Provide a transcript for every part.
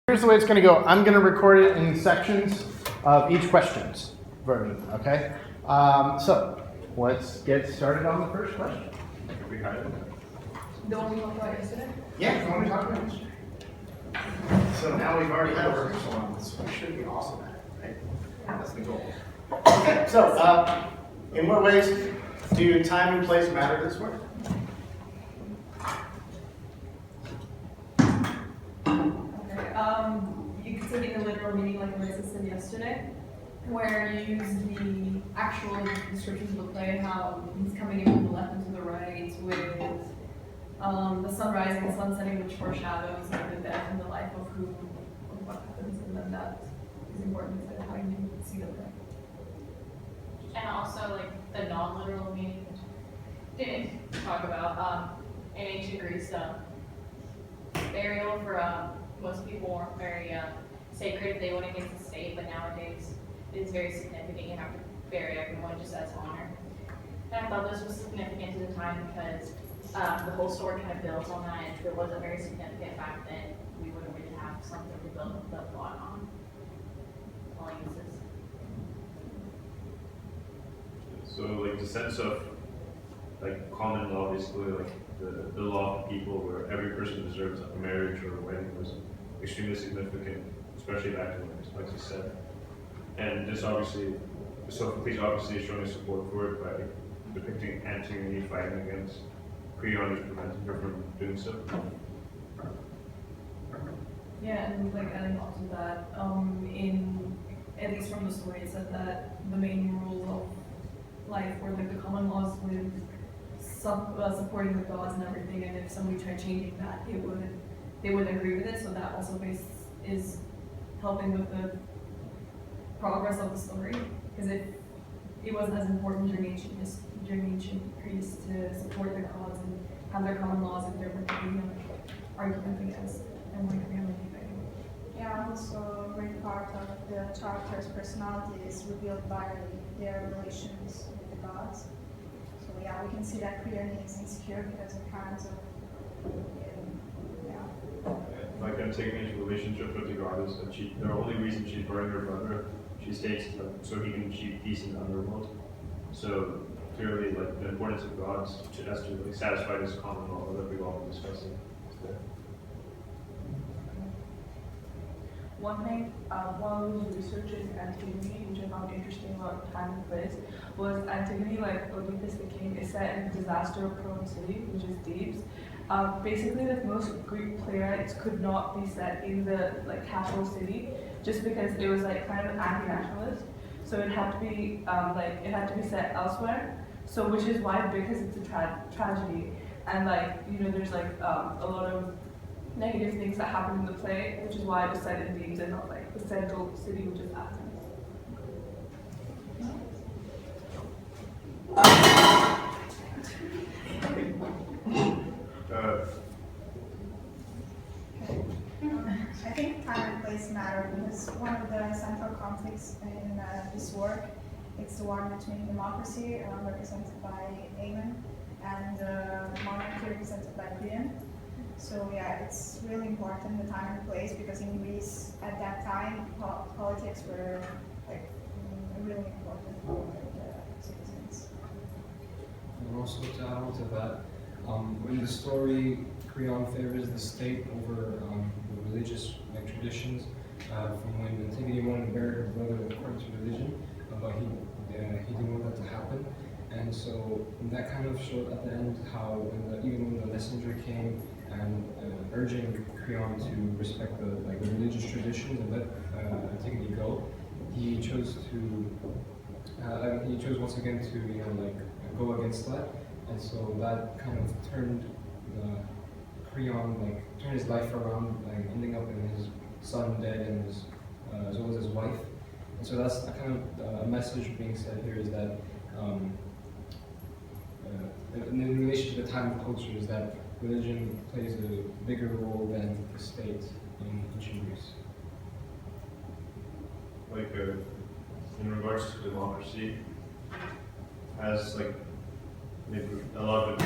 Here's the way it's going to go. I'm going to record it in sections of each question's version, okay? So let's get started on the first question. We got it. The one we talked about yesterday? Yeah, the one we talked about yesterday. So now we've already had a rehearsal on this. We should be awesome at it, right? That's the goal. Okay, so in what ways do time and place matter this work? You could take it in a literal meaning like Melissa said yesterday, where you use the actual descriptions of the play, how he's coming in from the left and to the right, with the sun rising and sun setting, which foreshadows like, the death and the life of who, of what happens, and then that is important to how you see the play. And also like the non-literal meaning, which didn't talk about, in ancient Greece, burial for most people weren't very sacred if they went against the state, but nowadays it is very significant. You have to bury everyone just as honor. And I thought this was significant to the time because the whole story kind of builds on that. And if it wasn't very significant back then, we wouldn't really have something to build the plot on. All uses. So like the sense of like common law, basically like the law of people where every person deserves a marriage or a wedding was extremely significant, especially back then, like you said. And this obviously, Sophocles obviously is showing his support for it by depicting Antigone fighting against Creon, who's preventing her from doing so. Yeah, and like adding on to that, in at least from the story, it said that the main rules of life were like the common laws with supporting the gods and everything, and if somebody tried changing that, they would agree with it. So that also is helping with the progress of the story, because it wasn't as important during ancient Greece to support the gods and have their common laws if there were an argument against and like anything. Yeah, also a great part of the character's personality is revealed by their relations with the gods. So yeah, we can see that Creon is insecure because of kinds of Like Antigone's relationship with the goddess, and the only reason she's burning her brother, she states so he can achieve peace in the underworld. So clearly, like the importance of gods has to like, satisfy this common law that we've all been discussing today. One thing, while I was researching Antigone, which I found interesting about time and place, was Antigone, like Oedipus the king, is set in a disaster-prone city, which is Thebes. Basically, like most Greek playwrights could not be set in the like capital city, just because it was like kind of anti-nationalist. So it had to be set elsewhere. So which is why, because it's a tragedy, and like there's like a lot of negative things that happen in the play, which is why it was set in Thebes and not like the central city, which is Athens. I think time and place matter because one of the central conflicts in this work it's the one between democracy, represented by Aemon, and monarchy represented by Creon. So yeah, it's really important the time and place because in Greece at that time politics were like really important for the citizens. And also to add on to that, in the story, Creon favors the state over the religious traditions. From when Antigone wanted to bury her brother according to religion, but he didn't want that to happen. And so that kind of showed at the end how even when the messenger came and urging Creon to respect the religious traditions and let Antigone go, he chose once again to go against that, and so that kind of turned Creon turned his life around, ending up in his son dead and as well as his wife. And so that's a kind of a message being said here is that in relation to the time and culture is that religion plays a bigger role than the state in ancient Greece. Like in regards to democracy, as like maybe a lot of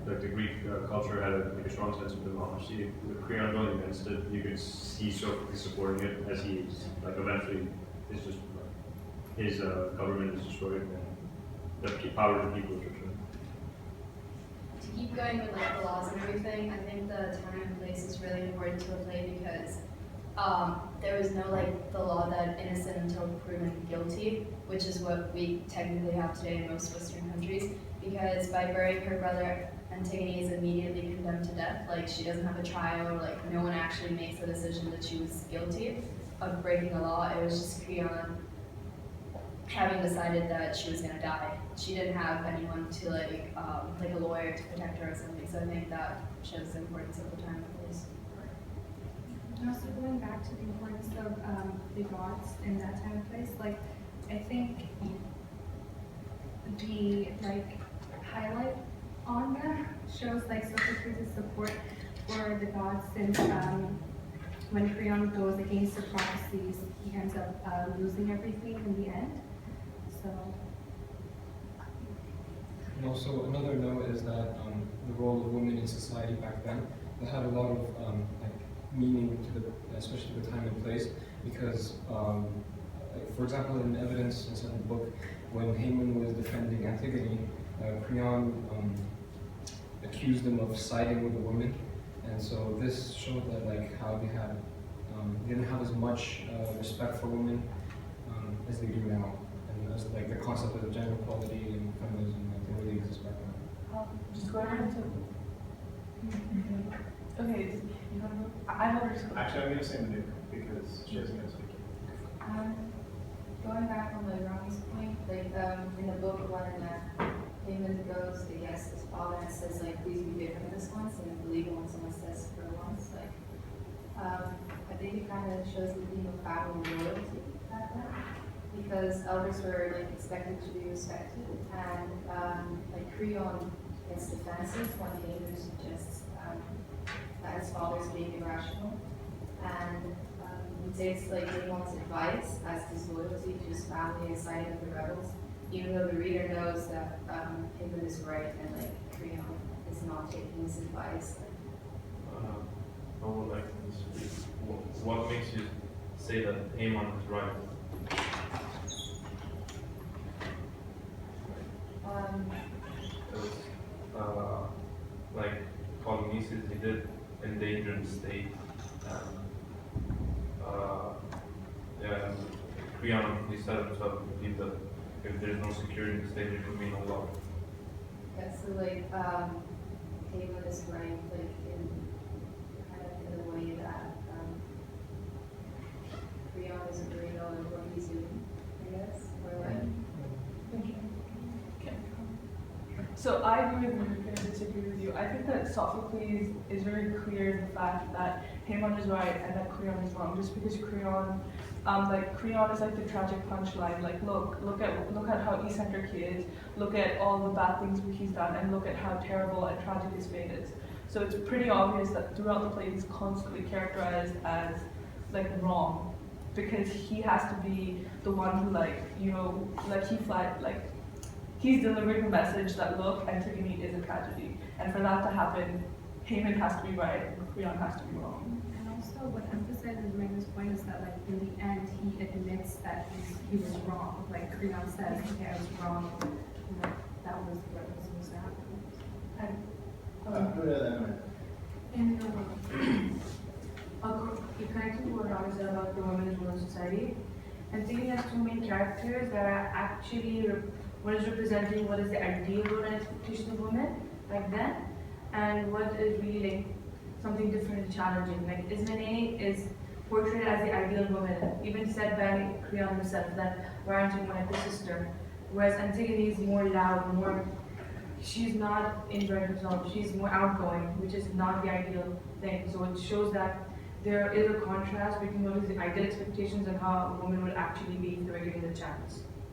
the like the Greek culture had like a strong sense of democracy. With Creon going against it, you could see Sophocles supporting it as he's like eventually is just his government is destroyed and the power of the people is returned. To keep going with like the laws and everything, I think the time and place is really important to a play because there was no like the law that innocent until proven guilty, which is what we technically have today in most Western countries. Because by burying her brother, Antigone is immediately condemned to death. Like she doesn't have a trial, like no one actually makes the decision that she was guilty of breaking the law. It was just Creon having decided that she was gonna die. She didn't have anyone to like a lawyer to protect her or something. So I think that shows the importance of the time and place. And also going back to the importance of the gods in that time and place, like I think the like highlight on that shows like Sophocles' support for the gods since when Creon goes against the prophecies, he ends up losing everything in the end. So. And also another note is that the role of women in society back then, they had a lot of like meaning to the, especially the time and place, because like, for example, in evidence inside the book, when Haman was defending Antigone, Creon accused him of siding with a woman, and so this showed that like how they had they didn't have as much respect for women as they do now, and as like the concept of gender equality and feminism like they really exist back then. Just going into. Okay, you want to go? I have a Actually, I'm going to say Manu because she hasn't been speaking. Going back on the Rami's point, like in the book when Haman goes against his father and says like, please be different this once, and I believe when someone says for once, like, I think it kind of shows the theme of family loyalty back then, because elders were like expected to be respected, and like Creon gets defensive when Haman suggests that his father's being irrational, and he takes like Haman's advice as disloyalty to his family and siding with the rebels, even though the reader knows that Haman is right and like Creon is not taking his advice. I would like to speak. What makes you say that Haman is right? Because, like Polynesius, he did endanger the state. Creon, he said himself, he believed that if there is no security in the state, there could be no law. Yeah, so like Haman is right, like in kind of in the way that Creon is agreeing on what he's doing, I guess, or like. So I agree with you, and disagree with you. I think that Sophocles is very clear in the fact that Haman is right and that Creon is wrong. Just because Creon, Creon is like the tragic punchline. Like, look at how eccentric he is. Look at all the bad things he's done, and look at how terrible and tragic his fate is. So it's pretty obvious that throughout the play he's constantly characterized as like wrong, because he has to be the one who he's delivering the message that look, Antigone is a tragedy, and for that to happen, Haman has to be right and Creon has to be wrong. And also, what emphasizes Megan's point is that, like, in the end, he admits that he was wrong. Like Creon says, "Okay, I was wrong." And that was what was supposed to happen. And connecting to what Rami said about the women's role in society, Antigone has two main characters that are actually one is representing what is the ideal role and expectation of women back then, and what is really like something different and challenging. Like Ismene is portrayed as the ideal woman, even said by Creon himself that we're Antigone like the sister, whereas Antigone is more loud, she's not enjoying herself, she's more outgoing, which is not the ideal thing. So it shows that there is a contrast between what is the ideal expectations and how a woman would actually be if they were given the chance.